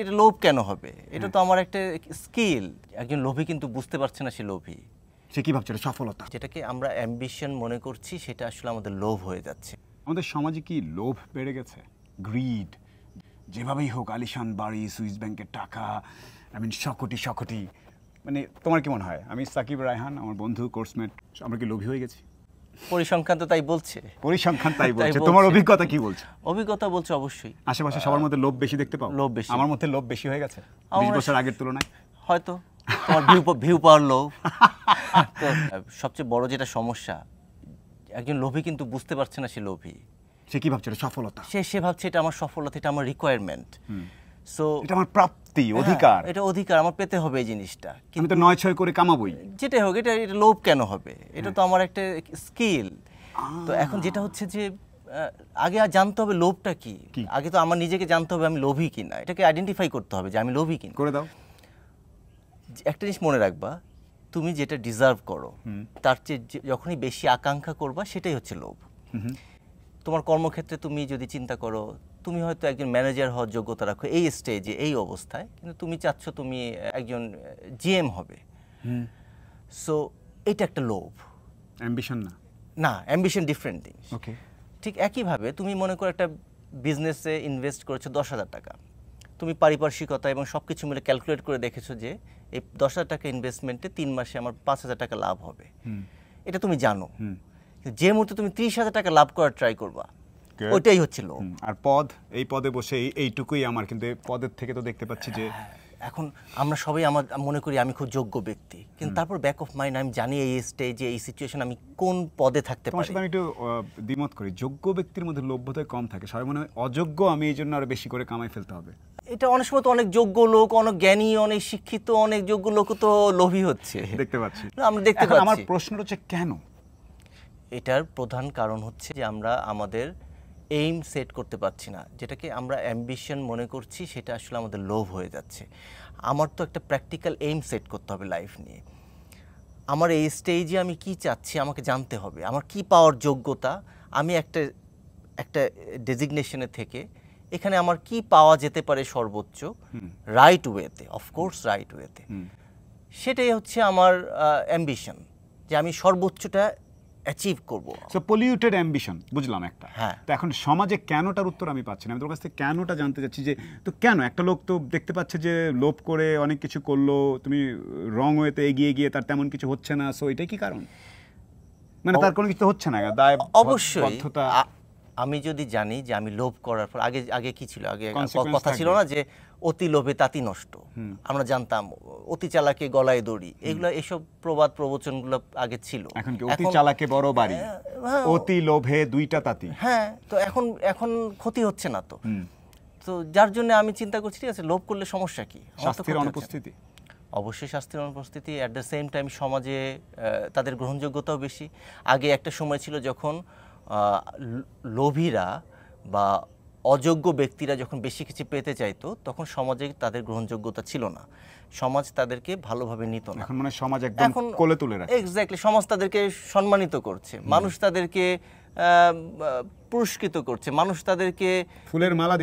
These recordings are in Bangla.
এটা লোভ কেন হবে? এটা তো আমার একটা স্কিল। একজন লোভী কিন্তু বুঝতে পারছে না সে লোভী। সে কি ভাবছে সফলতা? যেটাকে আমরা অ্যাম্বিশন মনে করছি সেটা আসলে আমাদের লোভ হয়ে যাচ্ছে। আমাদের সমাজে কি লোভ বেড়ে গেছে? গ্রিড, যেভাবেই হোক আলিশান বাড়ি, সুইস ব্যাংকের টাকা, শকটি শকটি। মানে তোমার কি মনে হয়? আমি সাকিব রায়হান, আমার বন্ধু কোর্সমেট, আমরা কি লোভী হয়ে গেছি? পরিসংখ্যান তো তাই বলছে। পরিসংখ্যান তাই বলছে। তোমার অভিজ্ঞতা কি বলছে? অভিজ্ঞতা বলছে অবশ্যই আশেপাশে সবার মধ্যে লোভ বেশি দেখতে পাও? লোভ বেশি। আমার মধ্যে লোভ বেশি হয়ে গেছে 20 বছর আগের তুলনায়। হয়তো তোমার ভিউ পাওয়ার লোভ। তো সবচেয়ে বড় যেটা সমস্যা, একজন লোভী কিন্তু বুঝতে পারছে না সে লোভী। সে কি ভাবছে সফলতা? সে ভাবছে এটা আমার সফলতা, এটা আমার রিকোয়ারমেন্ট। সো এটা আমার প্রাপ্তি, অধিকার। এটা অধিকার, আমার পেতে হবে এই জিনিসটা। আমি তো 9-6 করে কামাবই। যেটাই হোক, এটা লোভ কেন হবে? এটা তো আমার একটা স্কিল। তো এখন যেটা হচ্ছে যে আগে জানতে হবে লোভটা কি। আগে তো আমার নিজেকে জানতে হবে আমি লোভী কিনা, এটাকে আইডেন্টিফাই করতে হবে যে আমি লোভী কিনা। করে দাও। একটা জিনিস মনে রাখবা, তুমি যেটা ডিজার্ভ করো তার চেয়ে যখনই বেশি আকাঙ্ক্ষা করবা সেটাই হচ্ছে লোভ। তোমার কর্মক্ষেত্রে তুমি যদি চিন্তা করো, তুমি হয়তো একজন ম্যানেজার হওয়ার যোগ্যতা রাখো এই স্টেজে, এই অবস্থায়, কিন্তু তুমি চাচ্ছ তুমি একজন জিএম হবে। সো এটা একটা লোভ, অ্যাম্বিশন না। না, অ্যাম্বিশন ডিফারেন্ট থিং। ওকে। ঠিক একইভাবে তুমি মনে করো একটা বিজনেসে ইনভেস্ট করেছো 10,000 টাকা। তুমি পারিপার্শ্বিকতা এবং সব কিছু মিলে ক্যালকুলেট করে দেখেছো যে এই 10,000 টাকা ইনভেস্টমেন্টে 3 মাসে আমার 5,000 টাকা লাভ হবে। এটা তুমি জানো। যে মুহূর্তে তুমি 30,000 টাকা লাভ করার ট্রাই করবা, ওইটাই হচ্ছে লোভ। আর এই পদে বসে এইটুকুই আমার, কিন্তু পদের থেকে তো দেখতে পাচ্ছি যে এখন আমরা সবাই আমার মনে করি আমি খুব যোগ্য ব্যক্তি, কিন্তু তারপর ব্যাক অফ মাইন্ড আমি জানি এই স্টেজে এই সিচুয়েশন আমি কোন পদে থাকতে পারি। আমি একটু দ্বিমত করি, যোগ্য ব্যক্তির মধ্যে লোভ বোধহয় কম থাকে। সবাই মনে হয় অযোগ্য, আমি এই জন্য আরো বেশি করে কামাই ফেলতে হবে। এটা অনেক সময় তো অনেক যোগ্য লোক, অনেক জ্ঞানী, অনেক শিক্ষিত, অনেক যোগ্য লোক তো লোভী হচ্ছে, দেখতে পাচ্ছি। আমরা দেখতে পাচ্ছি। আমার প্রশ্ন হচ্ছে কেন? এটার প্রধান কারণ হচ্ছে যে আমরা আমাদের এইম সেট করতে পারছি না। যেটাকে আমরা অ্যাম্বিশন মনে করছি সেটা আসলে আমাদের লোভ হয়ে যাচ্ছে। আমার তো একটা প্র্যাকটিক্যাল এইম সেট করতে হবে লাইফ নিয়ে। আমার এই স্টেজে আমি কি চাচ্ছি আমাকে জানতে হবে, আমার কি পাওয়ার যোগ্যতা, আমি একটা ডেজিগনেশনে থেকে এখানে আমার কি পাওয়া যেতে পারে সর্বোচ্চ রাইট ওয়েতে, অফকোর্স রাইট ওয়েতে। সেটাই হচ্ছে আমার অ্যাম্বিশন, যে আমি সর্বোচ্চটা অ্যাচিভ করব। সো পলিউটেড অ্যাম্বিশন, বুঝলাম একটা। হ্যাঁ। তো এখন সমাজে কেনটার উত্তর আমি পাচ্ছি না। আমি তোর কাছ থেকে কেনটা জানতে চাচ্ছি, যে তো কেন একটা লোক তো দেখতে পাচ্ছে যে লোভ করে অনেক কিছু করলো, তুমি রং ওয়েতে এগিয়ে গিয়ে তার তেমন কিছু হচ্ছে না। সো এটাই কি কারণ? মানে তার কোনো কিছু হচ্ছে না, দায় অবশ্যই। আমি যদি জানি যে আমি লোভ করার পর, আগে কি ছিল, আগে কথা ছিল না যে অতি লোভে তাতি নষ্ট। আমরা জানতাম অতি চালাকে গলায় দড়ি, এগুলো এইসব প্রবাদ প্রবচনগুলো আগে ছিল। এখন কি অতি চালাকে বড় বাড়ি, অতি লোভে দুইটা তাতি। হ্যাঁ, তো এখন ক্ষতি হচ্ছে না তো। তো যার জন্য আমি চিন্তা করছি, ঠিক আছে, লোভ করলে সমস্যা কি? শাস্তির অনুপস্থিতি। অবশ্যই শাস্তির অনুপস্থিতি। অ্যাট দ্য সেম টাইম সমাজে তাদের গ্রহণযোগ্যতাও বেশি। আগে একটা সময় ছিল যখন লোভীরা বা অযোগ্য ব্যক্তিরা যখন বেশি কিছু পেতে চাইতো, তখন সমাজে তাদের গ্রহণযোগ্যতা ছিল না, সমাজ তাদেরকে ভালোভাবে নিত না। এখন মানে সমাজ একদম কোলে তুলে রাখে। এক্স্যাক্টলি, সমাজ তাদেরকে সম্মানিত করছে, মানুষ তাদেরকে পুরস্কৃত করছে, মানুষ তাদেরকে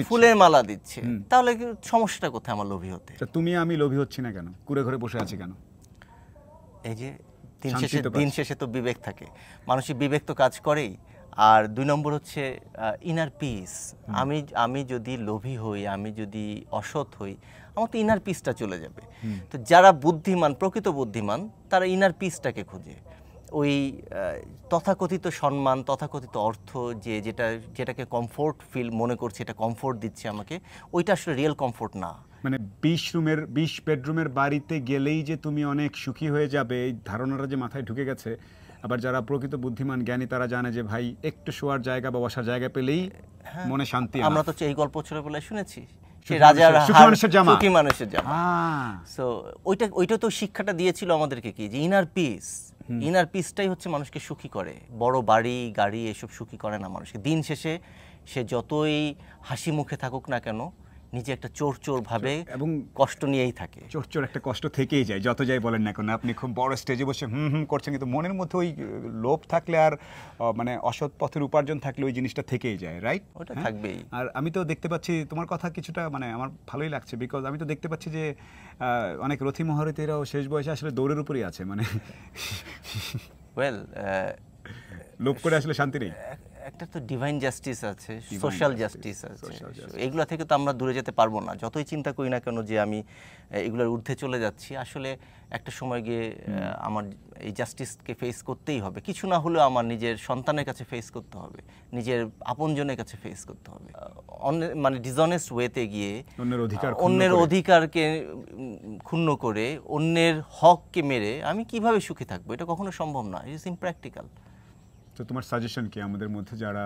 ফুলের মালা দিচ্ছে। তাহলে সমস্যাটা কোথায় আমার লোভী হতে? তুমি আমি লোভী হচ্ছি না কেন? কুড়ে ঘরে বসে আছি কেন? এই যে দিন শেষে তো বিবেক থাকে, মানুষের বিবেক তো কাজ করেই। আর 2 নম্বর হচ্ছে ইনার পিস। আমি যদি লোভী হই, আমি যদি অসৎ হই, আমার তো ইনার পিসটা চলে যাবে। তো যারা বুদ্ধিমান, প্রকৃত বুদ্ধিমান, তারা ইনার পিসটাকে খোঁজে। ওই তথাকথিত সম্মান, তথাকথিত অর্থ, যেটাকে কমফোর্ট ফিল মনে করছে, এটা কমফোর্ট দিচ্ছে আমাকে, ওইটা আসলে রিয়েল কমফোর্ট না। মানে 20 বেডরুমের বাড়িতে গেলেই যে তুমি অনেক সুখী হয়ে যাবে, এই ধারণাটা যে মাথায় ঢুকে গেছে। আবার যারা প্রকৃত বুদ্ধিমান জ্ঞানী, তারা জানে যে ভাই একটু শোয়ার জায়গা বা বসার জায়গা পেলেই মনে শান্তি। আমরা তো এই গল্প ছোটবেলায় শুনেছি, সেই রাজার সুখী মানুষের জামা। সো ওইটা তো শিক্ষাটা দিয়েছিল আমাদেরকে, কি যে ইনার পিসটাই হচ্ছে মানুষকে সুখী করে। বড় বাড়ি গাড়ি এসব সুখী করে না মানুষকে। দিন শেষে সে যতই হাসি মুখে থাকুক না কেন, নিজে একটা চোর চোর ভাবে এবং কষ্ট নিয়েই থাকে। চোর চোর একটা কষ্ট থেকেই যায়, যত যাই বলেন না কেন। আপনি খুব বড় স্টেজে বসে হুম হুম করছেন, কিন্তু মনের মধ্যে ওই লোভ থাকলে আর মানে অসৎ পথের উপার্জন থাকলে ওই জিনিসটা থেকেই যায়, রাইট? ওটা থাকবেই। আর আমি তো দেখতে পাচ্ছি তোমার কথা কিছুটা মানে আমার ভালোই লাগছে, বিকজ আমি তো দেখতে পাচ্ছি যে অনেক রথী মহারথীরাও শেষ বয়সে আসলে দৌড়ের উপরই আছে, মানে ওয়েল, লোভ করে আসলে শান্তি নেই। একটা তো ডিভাইন জাস্টিস আছে, Divine সোশ্যাল justice, জাস্টিস আছে, social justice. এগুলা থেকে তো আমরা দূরে যেতে পারবো না, যতই চিন্তা করি না কেন যে আমি এগুলোর ঊর্ধ্বে চলে যাচ্ছি। আসলে একটা সময় গিয়ে আমার এই জাস্টিসকে ফেস করতেই হবে, কিছু না হলেও আমার নিজের সন্তানের কাছে ফেস করতে হবে, নিজের আপনজনের কাছে ফেস করতে হবে। মানে ডিসঅনেস্ট ওয়েতে গিয়ে অন্যের অধিকারকে ক্ষুণ্ণ করে অন্যের হককে মেরে আমি কিভাবে সুখী থাকবো? এটা কখনো সম্ভব না, ইট ইজ ইমপ্র্যাকটিক্যাল। তো তোমার সাজেশন কি আমাদের মধ্যে যারা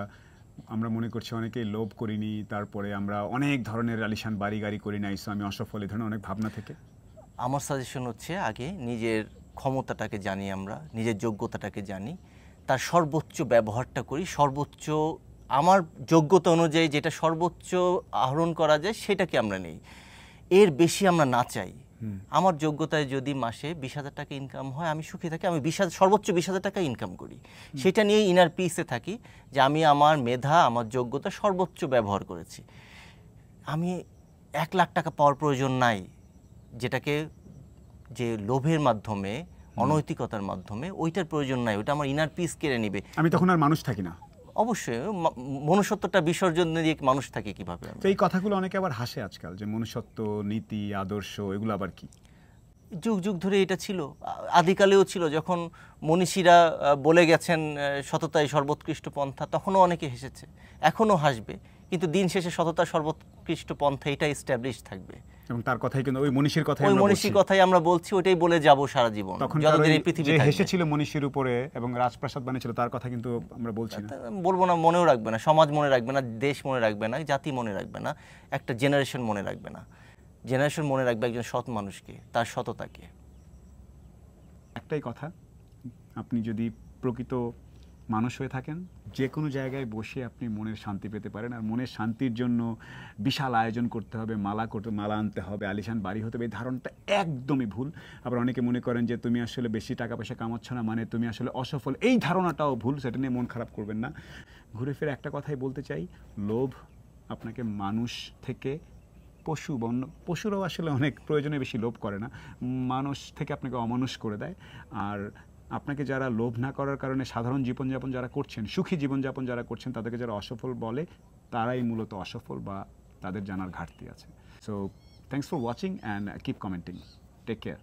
আমরা মনে করছি অনেকেই লোভ করিনি, তারপরে আমরা অনেক ধরনের আলিশান বাড়ি গাড়ি করি নাই, সো আমি অসফল, এই ধরনের অনেক ভাবনা থেকে? আমার সাজেশন হচ্ছে আগে নিজের ক্ষমতাটাকে জানি, আমরা নিজের যোগ্যতাটাকে জানি, তার সর্বোচ্চ ব্যবহারটা করি, সর্বোচ্চ আমার যোগ্যতা অনুযায়ী যেটা সর্বোচ্চ আহরণ করা যায় সেটাকে আমরা নেই, এর বেশি আমরা না চাই। আমার যোগ্যতায় যদি মাসে 20,000 টাকা ইনকাম হয় আমি সুখী থাকি, আমি সর্বোচ্চ 20,000 টাকা ইনকাম করি, সেটা নিয়ে ইনার পিসে থাকি যে আমি আমার মেধা আমার যোগ্যতা সর্বোচ্চ ব্যবহার করেছি। আমি 1 লাখ টাকা পাওয়ার প্রয়োজন নাই, যেটাকে যে লোভের মাধ্যমে অনৈতিকতার মাধ্যমে ওইটার প্রয়োজন নাই, ওইটা আমার ইনার পিস কেড়ে নিবে। আমি তখন আর মানুষ থাকি না। অবশ্যই মনুষ্যত্বটা বিসর্জন দিয়ে মানুষ থাকে কিভাবে? তো এই কথাগুলো অনেকে আবার হাসে আজকাল, যে মনুষ্যত্ব, নীতি, আদর্শ, এগুলো আবার কি? যুগ যুগ ধরে এটা ছিল, আদিকালেও ছিল। যখন মনীষীরা বলে গেছেন সততাই সর্বোৎকৃষ্ট পন্থা, তখনও অনেকে হেসেছে, এখনও হাসবে, কিন্তু দিন শেষে সততা সর্বোৎকৃষ্ট পন্থা এটা এস্টাবলিশ থাকবে। এবং তার কথাই কিন্তু ওই মনীষীর কথাই ওই আমরা মনীষীর বলছি। কথাই আমরা বলছি, ওইটাই বলে যাব সারা জীবন, তখন যতদিন এই পৃথিবী যে থাকবে। হেসেছিল মনীষীর উপরে এবং রাজপ্রাসাদ বানিয়েছিল, তার কথা কিন্তু আমরা বলছি না। বলবো না, মনেও রাখবে না, সমাজ মনে রাখবে না, দেশ মনে রাখবে না, জাতি মনে রাখবে না, একটা জেনারেশন মনে রাখবে না। জেনারেশন মনে রাখবে একজন সৎ মানুষকে, তার সততাকে। একটাই কথা, আপনি যদি প্রকৃত মানুষ হয়ে থাকেন, যে কোনো জায়গায় বসে আপনি মনের শান্তি পেতে পারেন। আর মনের শান্তির জন্য বিশাল আয়োজন করতে হবে, মালা আনতে হবে, আলিশান বাড়ি হতে হবে, এই ধারণাটা একদমই ভুল। আবার অনেকে মনে করেন যে তুমি আসলে বেশি টাকা পয়সা কামাচ্ছ না মানে তুমি আসলে অসফল, এই ধারণাটাও ভুল, সেটা নিয়ে মন খারাপ করবেন না। ঘুরে ফিরে একটা কথাই বলতে চাই, লোভ আপনাকে মানুষ থেকে পশুরাও আসলে অনেক প্রয়োজনে বেশি লোভ করে না, মানুষ থেকে আপনাকে অমানুষ করে দেয়। আর আপনাকে যারা লোভ না করার কারণে সাধারণ জীবনযাপন যারা করছেন, সুখী জীবনযাপন যারা করছেন, তাদেরকে যারা অসফল বলে, তারাই মূলত অসফল বা তাদের জানার ঘাটতি আছে। So thanks for watching and keep commenting. Take care.